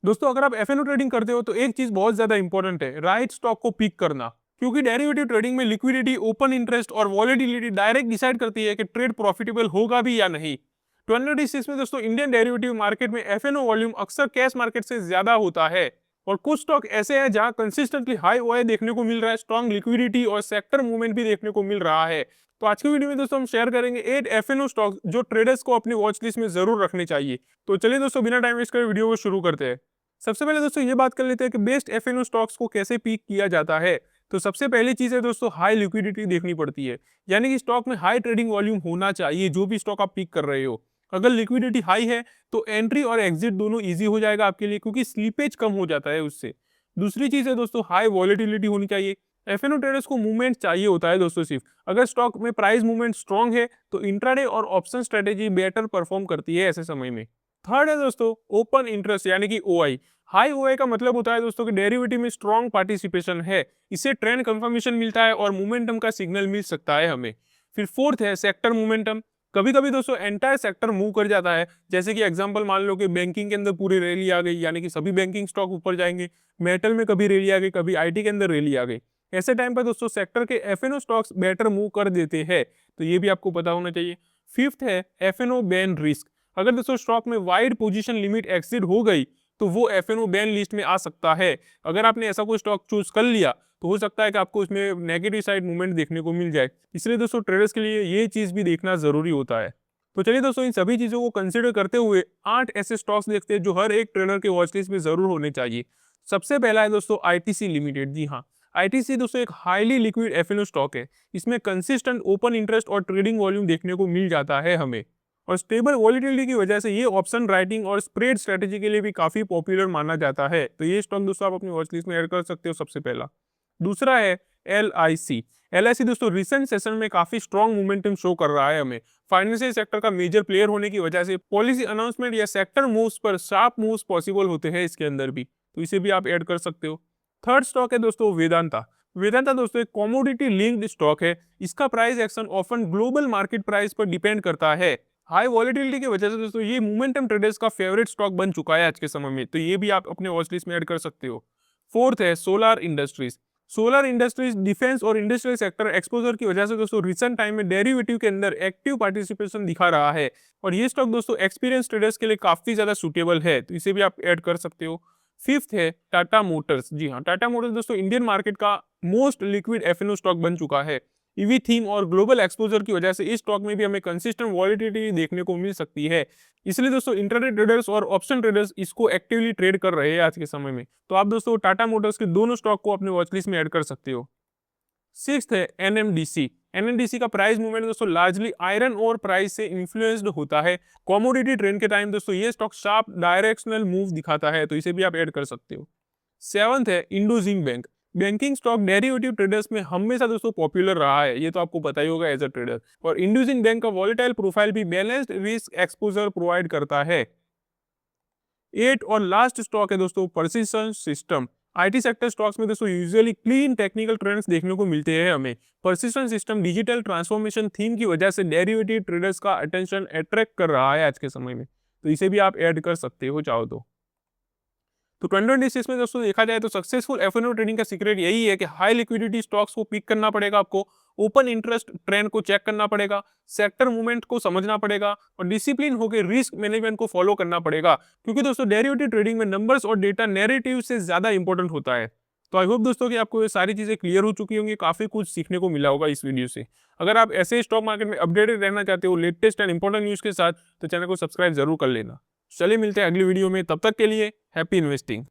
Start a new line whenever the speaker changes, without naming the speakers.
दोस्तों अगर आप एफएनओ ट्रेडिंग करते हो तो एक चीज बहुत ज्यादा इंपॉर्टेंट है, राइट स्टॉक को पिक करना। क्योंकि डेरिवेटिव ट्रेडिंग में लिक्विडिटी, ओपन इंटरेस्ट और वॉलेटिलिटी डायरेक्ट डिसाइड करती है कि ट्रेड प्रॉफिटेबल होगा भी या नहीं। 2026 में दोस्तों इंडियन डेरिवेटिव मार्केट में एफएनओ वॉल्यूम अक्सर कैश मार्केट से ज्यादा होता है। और कुछ स्टॉक ऐसे हैं जहां कंसिस्टेंटली हाई ओआई देखने को मिल रहा है, स्ट्रॉन्ग लिक्विडिटी और सेक्टर मूवमेंट भी देखने को मिल रहा है। तो आज की वीडियो में दोस्तों हम शेयर करेंगे 8 एफएनओ स्टॉक जो ट्रेडर्स को अपनी वॉच लिस्ट में जरूर रखने चाहिए। तो चलिए दोस्तों बिना टाइम वेस्ट करे वीडियो को शुरू करते हैं। सबसे पहले दोस्तों ये बात कर लेते हैं कि बेस्ट एफएनओ स्टॉक्स को कैसे पिक किया जाता है। तो सबसे पहली चीज है दोस्तों, हाई लिक्विडिटी देखनी पड़ती है। यानी कि स्टॉक में हाई ट्रेडिंग वॉल्यूम होना चाहिए जो भी स्टॉक आप पिक कर रहे हो। अगर लिक्विडिटी हाई है तो एंट्री और एग्जिट दोनों इजी हो जाएगा आपके लिए, क्योंकि स्लीपेज कम हो जाता है उससे। दूसरी चीज है दोस्तों, हाई वॉलेटिलिटी होनी चाहिए। एफएनओ ट्रेडर्स को मूवमेंट चाहिए होता है दोस्तों सिर्फ। अगर स्टॉक में प्राइस मूवमेंट स्ट्रांग है तो इंट्राडे और ऑप्शन स्ट्रेटेजी बेटर परफॉर्म करती है ऐसे समय में। थर्ड है दोस्तों, ओपन इंटरेस्ट यानी कि ओआई। हाई ओआई का मतलब होता है दोस्तों कि डेरिवेटिव में स्ट्रॉन्ग पार्टिसिपेशन है। इससे ट्रेंड कंफर्मेशन मिलता है और मोमेंटम का सिग्नल मिल सकता है हमें। फिर फोर्थ है सेक्टर मोमेंटम। कभी कभी दोस्तों एंटायर सेक्टर मूव कर जाता है। जैसे कि एग्जांपल मान लो कि बैंकिंग के अंदर पूरी रैली आ गई, यानी कि सभी बैंकिंग स्टॉक ऊपर जाएंगे। मेटल में कभी रैली आ गई, कभी आईटी के अंदर रैली आ गई। ऐसे टाइम पर दोस्तों सेक्टर के एफएनओ स्टॉक्स बेटर मूव कर देते हैं। तो ये भी आपको पता होना चाहिए। फिफ्थ है एफएनओ बैन रिस्क। अगर दोस्तों स्टॉक में वाइड पोजीशन लिमिट एक्सीड हो गई तो वो एफएनओ बैन लिस्ट में आ सकता है। अगर आपने ऐसा कोई स्टॉक चूज कर लिया तो हो सकता है कि आपको इसमें नेगेटिव साइड मूवमेंट देखने को मिल जाए। इसलिए दोस्तों ट्रेडर्स के लिए ये चीज भी देखना जरूरी होता है। तो चलिए दोस्तों इन सभी चीजों को कंसिडर करते हुए 8 ऐसे स्टॉक्स देखते हैं जो हर एक ट्रेडर के वॉच लिस्ट में जरूर होने चाहिए। सबसे पहला है दोस्तों आईटीसी लिमिटेड। जी हाँ, आईटीसी दोस्तों एक हाईली लिक्विड एफएनओ स्टॉक है। इसमें कंसिस्टेंट ओपन इंटरेस्ट और ट्रेडिंग वॉल्यूम देखने को मिल जाता है हमें। और स्टेबल वॉलिटिलिटी की वजह से ये ऑप्शन राइटिंग और स्प्रेड स्ट्रेटेजी के लिए भी काफी पॉपुलर माना जाता है। तो ये स्टॉक दोस्तों आप अपनी वॉच लिस्ट में ऐड कर सकते हो सबसे पहला। दूसरा है एलआईसी। एलआईसी दोस्तों रिसेंट सेशन में काफी स्ट्रॉन्ग मोमेंटम शो कर रहा है हमें। फाइनेंशियल सेक्टर का मेजर प्लेयर होने की वजह से पॉलिसी अनाउंसमेंट या सेक्टर मूव्स पर शार्प मूव्स पॉसिबल होते हैं इसके अंदर भी। तो इसे भी आप ऐड कर सकते हो। थर्ड स्टॉक है दोस्तों वेदांता। वेदांता दोस्तों एक कमोडिटी लिंक्ड स्टॉक है। इसका price action often global market price पर डिपेंड करता है। हाई वॉलिटिलिटी की वजह से दोस्तों ये मोमेंटम ट्रेडर्स का फेवरेट स्टॉक बन चुका है आज के समय में। तो ये भी आप अपने वॉच लिस्ट में ऐड कर सकते हो। फोर्थ है solar industries. Solar industries defence और इंडस्ट्रियल सेक्टर एक्सपोजर की वजह से दोस्तों रिसेंट टाइम में डेरिवेटिव के अंदर एक्टिव पार्टिसिपेशन दिखा रहा है। और ये स्टॉक दोस्तों एक्सपीरियंस ट्रेडर्स के लिए काफी ज्यादा सुटेबल है। तो इसे भी आप ऐड कर सकते हो। फिफ्थ है टाटा मोटर्स। जी हाँ, टाटा मोटर्स दोस्तों इंडियन मार्केट का मोस्ट लिक्विड एफएनओ स्टॉक बन चुका है। ईवी थीम और ग्लोबल एक्सपोजर की वजह से इस स्टॉक में भी हमें कंसिस्टेंट वॉलिटिलिटी देखने को मिल सकती है। इसलिए दोस्तों इंट्राडे ट्रेडर्स और ऑप्शन ट्रेडर्स इसको एक्टिवली ट्रेड कर रहे हैं आज के समय में। तो आप दोस्तों टाटा मोटर्स के दोनों स्टॉक को अपने वॉचलिस्ट में ऐड कर सकते हो। सिक्स्थ है एनएमडीसी। एनएमडीसी का प्राइस मूवमेंट दोस्तों लार्जली आयरन और प्राइस से इन्फ्लुएंस्ड होता है। कमोडिटी ट्रेंड के टाइम दोस्तों ये स्टॉक शार्प डायरेक्शनल मूव दिखाता है। तो इसे भी आप ऐड कर सकते हो। सेवंथ है IndusInd bank. Banking stock derivative traders में हमेशा दोस्तों पॉपुलर रहा है, ये तो आपको पता ही होगा एज अ ट्रेडर। और इंडोजिंग बैंक का वॉलेटाइल प्रोफाइल भी बैलेंस्ड रिस्क एक्सपोजर प्रोवाइड करता है। एट और लास्ट स्टॉक है दोस्तों persistent system. IT sector stocks में दोस्तों यूजुअली क्लीन टेक्निकल ट्रेंड्स देखने को मिलते हैं हमें। Persistent system digital transformation theme की वजह से डेरिवेटिव ट्रेडर्स का अटेंशन अट्रैक्ट कर रहा है आज के समय में। तो इसे भी आप ऐड कर सकते हो चाहो तो 2026 में दोस्तों देखा जाए तो सक्सेसफुल एफएनओ ट्रेडिंग का सीक्रेट यही है कि हाई लिक्विडिटी स्टॉक्स को पिक करना पड़ेगा आपको। ओपन इंटरेस्ट ट्रेंड को चेक करना पड़ेगा। सेक्टर मूवमेंट को समझना पड़ेगा और डिसिप्लिन होकर रिस्क मैनेजमेंट को फॉलो करना पड़ेगा। क्योंकि दोस्तों डेरिवेटिव ट्रेडिंग में नंबर्स और डेटा नैरेटिव से ज्यादा इंपॉर्टेंट होता है। तो आई होप दोस्तों कि आपको ये सारी चीजें क्लियर हो चुकी होंगी, काफी कुछ सीखने को मिला होगा इस वीडियो से। अगर आप ऐसे स्टॉक मार्केट में अपडेटेड रहना चाहते हो लेटेस्ट एंड इंपॉर्टेंट न्यूज के साथ, तो चैनल को सब्सक्राइब जरूर कर लेना। चलिए मिलते हैं अगली वीडियो में, तब तक के लिए हैप्पी इन्वेस्टिंग।